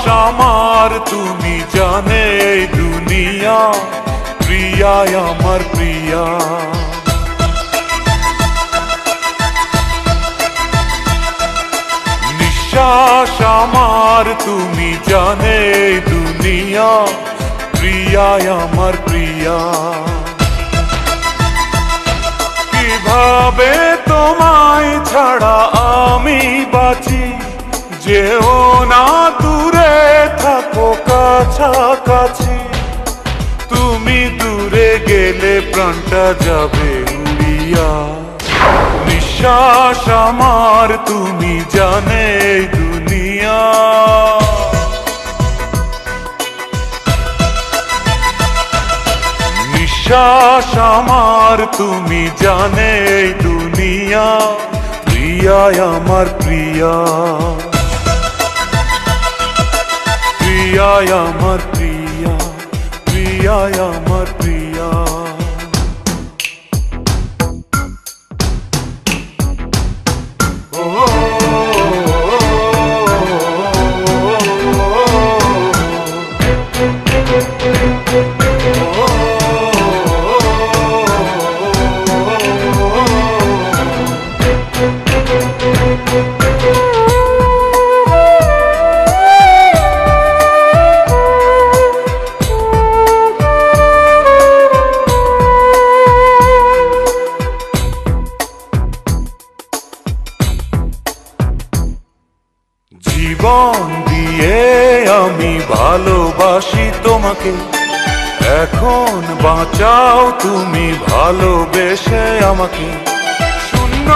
আমার তুমি জানে এই দুনিয়া, প্রিয়া আমার প্রিয়া। নিঃশ্বাস আমার তুমি জানে এই দুনিয়া, প্রিয়া আমার প্রিয়া। কিভাবে তোমায় ছাড়া আমি বাঁচি, যেও না দূরে থাকো কাছাকাছি। তুমি দূরে গেলে প্রাণটা যাবে উড়িয়া। নিঃশ্বাস আমার তুমি জানে এই দুনিয়া। নিঃশ্বাস আমার তুমি জানে এই দুনিয়া, প্রিয়া আমার প্রিয়া। প্রিয়া আমার প্রিয়া, প্রিয়া আমার প্রিয়া। জীবন দিয়ে আমি ভালোবাসি তোমাকে, এখন বাঁচাও তুমি ভালোবেসে আমাকে। শূন্য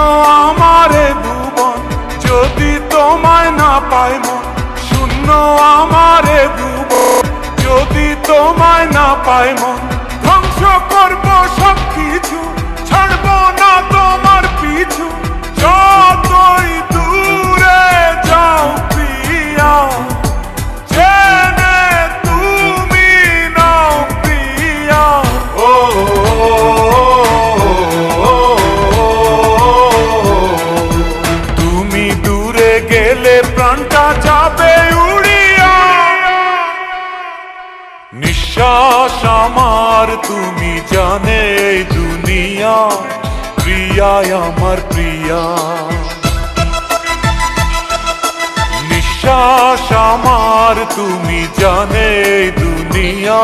আমার ভুবন যদি তোমায় না পাই মন, শূন্য আমার ভুবন যদি তোমায় না পাই মন। ধ্বংস করব সব কিছু, ছাড়বো না তোমার পিছু। যতই দূরে যাও প্রিয়া, জেনে তুমি নাও প্রিয়া। ও তুমি দূরে গেলে প্রাণটা যাবে উড়িয়া। নিঃশ্বাস আমার তুমি জানে এই দুনিয়া, প্রিয়া আমার প্রিয়া। নিঃশ্বাস আমার তুমি জানে এই দুনিয়া,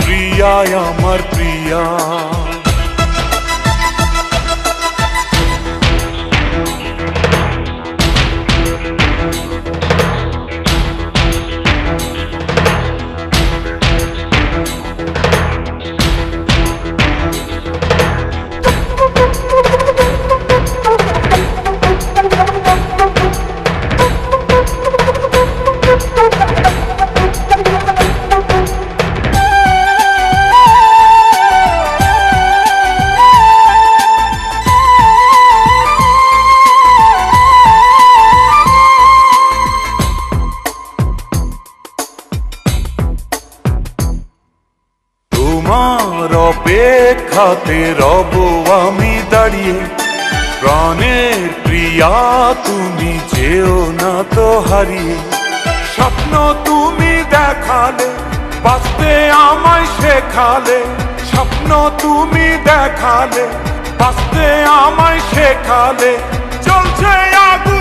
প্রিয়া আমার প্রিয়া। তোমার অপেক্ষাতে রব আমি দাঁড়িয়ে, প্রাণের প্রিয়া তুমি যেও না তো হারিয়ে। স্বপ্ন তুমি দেখালে, বাঁচতে আমায় শেখালে। স্বপ্ন তুমি দেখালে, বাঁচতে আমায় শেখালে। চলছে আগুন